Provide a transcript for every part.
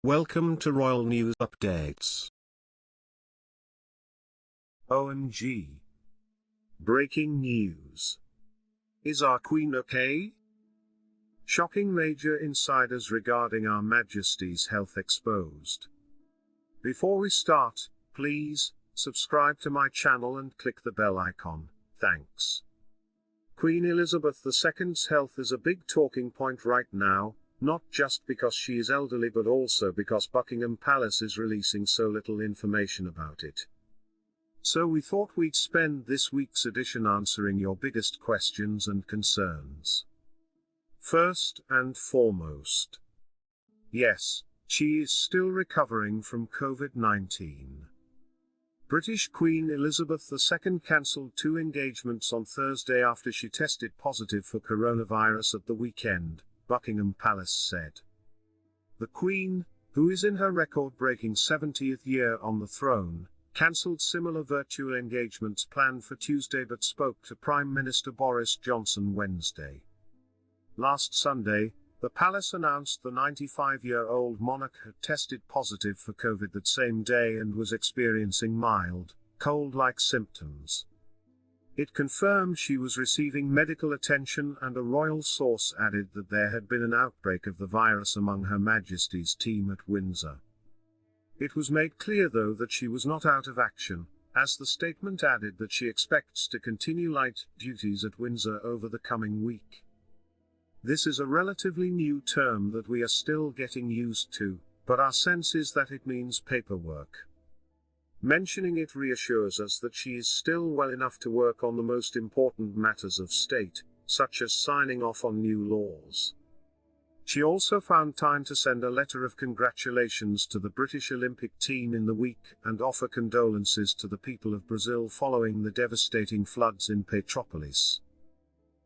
Welcome to Royal News Updates. OMG. Breaking news. Is our Queen okay? Shocking major insiders regarding our Majesty's health exposed. Before we start, please, subscribe to my channel and click the bell icon, thanks. Queen Elizabeth II's health is a big talking point right now, not just because she is elderly but also because Buckingham Palace is releasing so little information about it. So we thought we'd spend this week's edition answering your biggest questions and concerns. First and foremost. Yes, she is still recovering from COVID-19. British Queen Elizabeth II cancelled 2 engagements on Thursday after she tested positive for coronavirus at the weekend, Buckingham Palace said. The Queen, who is in her record-breaking 70th year on the throne, cancelled similar virtual engagements planned for Tuesday but spoke to Prime Minister Boris Johnson Wednesday. Last Sunday, the palace announced the 95-year-old monarch had tested positive for COVID that same day and was experiencing mild, cold-like symptoms. It confirmed she was receiving medical attention, and a royal source added that there had been an outbreak of the virus among Her Majesty's team at Windsor. It was made clear though that she was not out of action, as the statement added that she expects to continue light duties at Windsor over the coming week. This is a relatively new term that we are still getting used to, but our sense is that it means paperwork. Mentioning it reassures us that she is still well enough to work on the most important matters of state, such as signing off on new laws. She also found time to send a letter of congratulations to the British Olympic team in the week and offer condolences to the people of Brazil following the devastating floods in Petrópolis.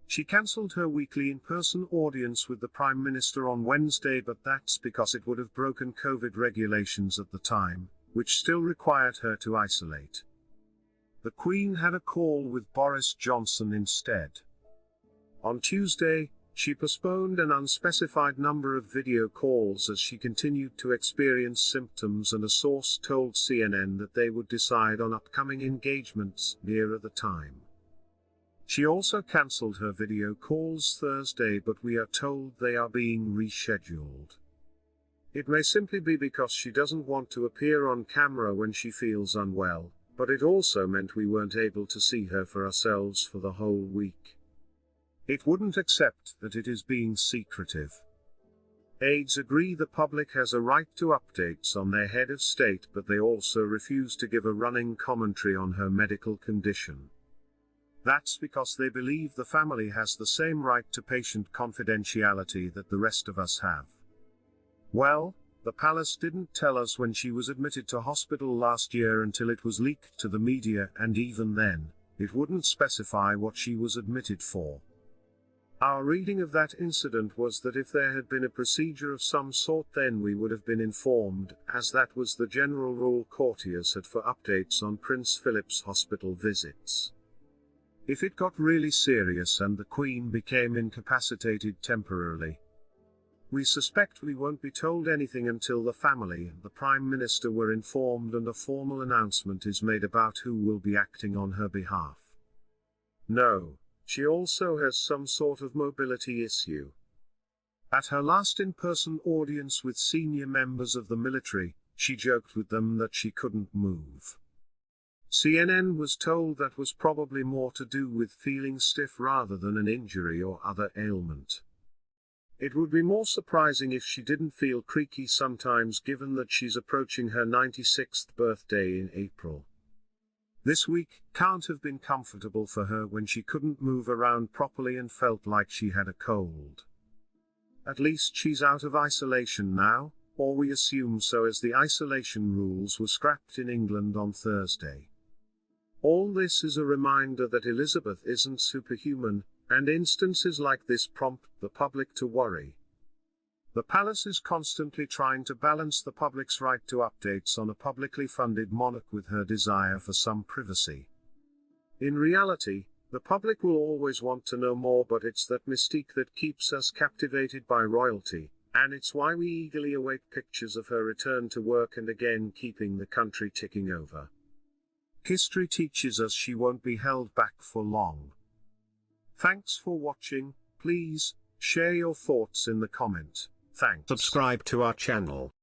She cancelled her weekly in-person audience with the Prime Minister on Wednesday, but that's because it would have broken COVID regulations at the time, which still required her to isolate. The Queen had a call with Boris Johnson instead. On Tuesday, she postponed an unspecified number of video calls as she continued to experience symptoms, and a source told CNN that they would decide on upcoming engagements nearer the time. She also cancelled her video calls Thursday, but we are told they are being rescheduled. It may simply be because she doesn't want to appear on camera when she feels unwell, but it also meant we weren't able to see her for ourselves for the whole week. It wouldn't accept that it is being secretive. Aides agree the public has a right to updates on their head of state, but they also refuse to give a running commentary on her medical condition. That's because they believe the family has the same right to patient confidentiality that the rest of us have. Well, the palace didn't tell us when she was admitted to hospital last year until it was leaked to the media, and even then, it wouldn't specify what she was admitted for. Our reading of that incident was that if there had been a procedure of some sort, then we would have been informed, as that was the general rule courtiers had for updates on Prince Philip's hospital visits. If it got really serious and the Queen became incapacitated temporarily, we suspect we won't be told anything until the family and the Prime Minister were informed and a formal announcement is made about who will be acting on her behalf. No, she also has some sort of mobility issue. At her last in-person audience with senior members of the military, she joked with them that she couldn't move. CNN was told that was probably more to do with feeling stiff rather than an injury or other ailment. It would be more surprising if she didn't feel creaky sometimes, given that she's approaching her 96th birthday in April. This week can't have been comfortable for her when she couldn't move around properly and felt like she had a cold. At least she's out of isolation now, or we assume so, as the isolation rules were scrapped in England on Thursday. All this is a reminder that Elizabeth isn't superhuman, and instances like this prompt the public to worry. The palace is constantly trying to balance the public's right to updates on a publicly funded monarch with her desire for some privacy. In reality, the public will always want to know more, but it's that mystique that keeps us captivated by royalty, And it's why we eagerly await pictures of her return to work and again keeping the country ticking over. History teaches us she won't be held back for long. Thanks for watching. Please share your thoughts in the comment. Thanks. Subscribe to our channel.